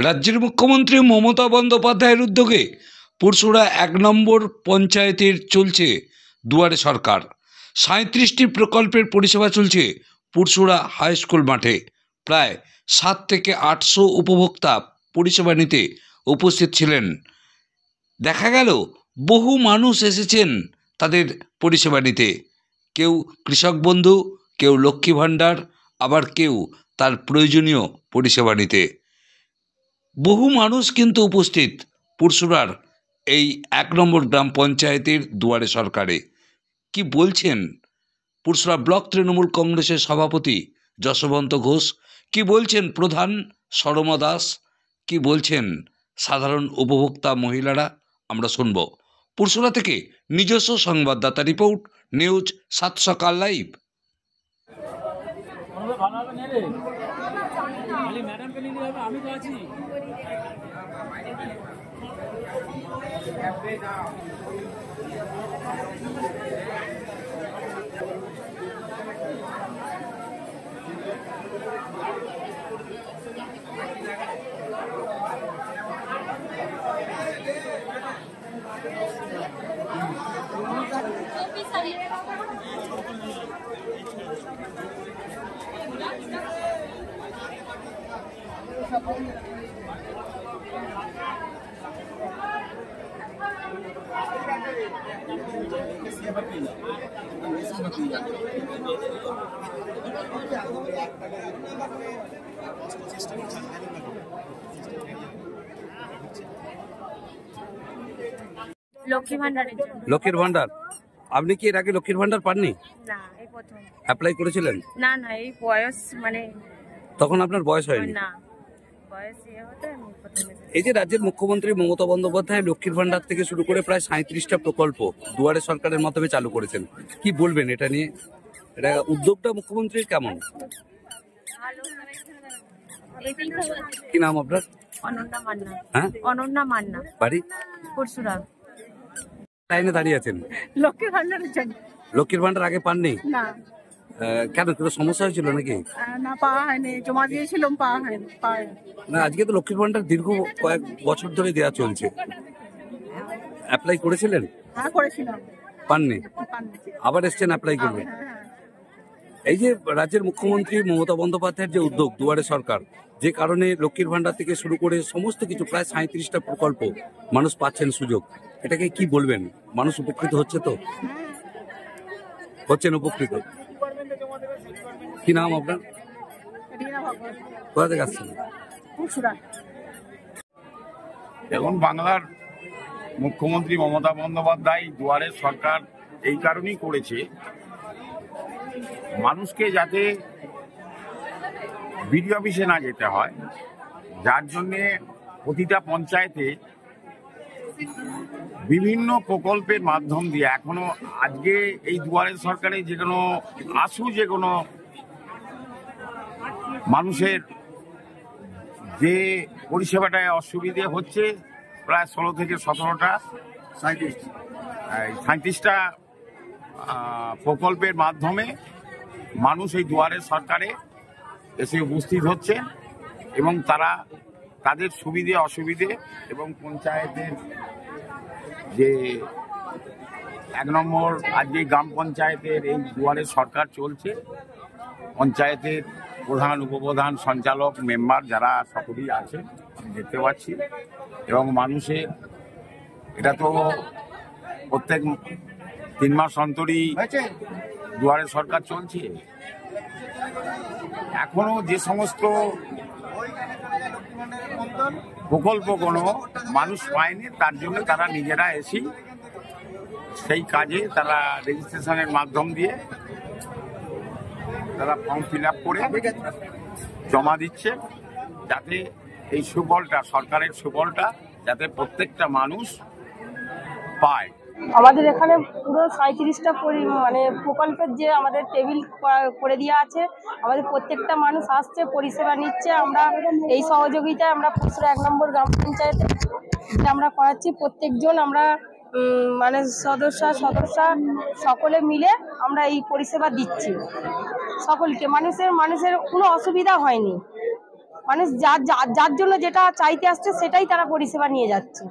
রাজ্যের মুখ্যমন্ত্রী মমতা বন্দ্যোপাধ্যায়ের উদ্যোগে পুরসুরা ১ নম্বর পঞ্চায়েতের চলছে দুয়ারে সরকার। ৩৭টি প্রকল্পের পরিষেবা চলছে পুরসুরা হাই স্কুল মাঠে। প্রায় ৭ থেকে ৮০০ উপভোক্তা পরিষেবা নিতে উপস্থিত ছিলেন। দেখা গেল বহু মানুষ এসেছেন তাদের পরিষেবা নিতে। কেউ কৃষক বন্ধু, কেউ লক্ষ্মী ভাণ্ডার, আবার কেউ তার প্রয়োজনীয় পরিষেবা নিতে। বহু মানুষ কিন্তু উপস্থিত পুরসুরার এই ১ নম্বর গ্রাম পঞ্চায়েতের দুয়ারে সরকারে। কি বলছেন পুরসুরা ব্লক তৃণমূল কংগ্রেসের সভাপতি যশবন্ত ঘোষ, কি বলছেন প্রধান সরমা দাস, কি বলছেন সাধারণ উপভোক্তা মহিলারা, আমরা শুনব। পুরসুরা থেকে নিজস্ব সংবাদদাতা রিপোর্ট, নিউজ ৭ সকাল লাইভ। লক্ষ্মীর ভান্ডার, আপনি কি এর আগে লক্ষ্মীর ভান্ডার পাননি? না, এই প্রথম অ্যাপ্লাই করেছিলেন? না, এই বয়স তখন আপনার বয়স হয়নি? না, বয়স হতে আমি প্রথম এসেছি। এই যে রাজ্যের মুখ্যমন্ত্রী মমতা বন্দ্যোপাধ্যায় লক্ষ্মীর ভান্ডার থেকে শুরু করে প্রায় ৩৭টা প্রকল্প দুয়ারে সরকারের মাধ্যমে চালু করেছেন, কি বলবেন এটা নিয়ে? এটা উদ্যোগটা মুখ্যমন্ত্রীর কেমন? কি নাম আপনার? অনন্যা মান্না। হ্যাঁ, অনন্যা মান্না, বাড়ি পুরসুরা। লাইনে দাঁড়িয়ে আছেন লক্ষ্মীর ভান্ডারের জন্য। লক্ষ্মীর ভান্ডার আগে পাননি? না। কেন, কোনো সমস্যা হয়েছিল নাকি? না, পাওয়া হয়নি, জমা দিয়েছিলাম, পাওয়া হয়নি। না, আজকে তো লক্ষ্মীর ভান্ডার দীর্ঘ কয়েক বছর ধরে দেওয়া চলছে। অ্যাপ্লাই করেছিলেন? হ্যাঁ, করেছিলাম। পাননি? আবার এসছেন অ্যাপ্লাই করবেন? এই যে রাজ্যের মুখ্যমন্ত্রী মমতা বন্দ্যোপাধ্যায়ের যে উদ্যোগ দুয়ারে সরকার, যে কারণে লক্ষ্মীর ভান্ডার থেকে শুরু করে সমস্ত কিছু প্রায় ৩৭টা প্রকল্প মানুষ পাচ্ছেন সুযোগ, এটাকে কি বলবেন? মানুষ উপকৃত হচ্ছে তো? হচ্ছেন উপকৃত? কি নাম আপনার? কোথা থেকে আসছেন? এখন বাংলার মুখ্যমন্ত্রী মমতা বন্দ্যোপাধ্যায় দুয়ারে সরকার এই কারণেই করেছে, মানুষকে যাতে বিডিও অফিসে না যেতে হয়, যার জন্যে প্রতিটা পঞ্চায়েতে বিভিন্ন প্রকল্পের মাধ্যম দিয়ে এখনো আজকে এই দুয়ারে সরকারে যে কোনো মানুষের যে পরিষেবাটায় অসুবিধে হচ্ছে, প্রায় ১৬ থেকে ১৭টা ৩৭টা প্রকল্পের মাধ্যমে মানুষ এই দুয়ারে সরকারে এসে উপস্থিত হচ্ছে এবং তারা তাদের সুবিধে অসুবিধে এবং পঞ্চায়েতের যে ১ নম্বর আজকে গ্রাম পঞ্চায়েতের এই দুয়ারে সরকার চলছে, পঞ্চায়েতের প্রধান, উপপ্রধান, সঞ্চালক, মেম্বার যারা সকলেই আছে আমি দেখতে পাচ্ছি। এবং মানুষের এটা তো প্রত্যেক ৩ মাস অন্তরই দুয়ারে সরকার চলছে। এখনো যে সমস্ত প্রকল্প কোনো মানুষ পায়নি, তার জন্য তারা নিজেরা এসে সেই কাজে তারা রেজিস্ট্রেশনের মাধ্যম দিয়ে তারা ফর্ম ফিল আপ করে জমা দিচ্ছে, যাতে এই সুফলটা, সরকারের সুফলটা যাতে প্রত্যেকটা মানুষ পায়। আমাদের এখানে পুরো ৩৭টা প্রকল্পের যে আমাদের টেবিল করে দেওয়া আছে, আমাদের প্রত্যেকটা মানুষ আসছে, পরিষেবা নিচ্ছে। আমরা এই সহযোগিতায় আমরা পুরসুরা ১ নম্বর গ্রাম পঞ্চায়েতে আমরা করাচ্ছি। প্রত্যেকজন আমরা সদস্য সকলে মিলে আমরা এই পরিষেবা দিচ্ছি সকলকে। মানুষের কোনো অসুবিধা হয়নি। মানুষ যার জন্য যেটা চাইতে আসছে সেটাই তারা পরিষেবা নিয়ে যাচ্ছে।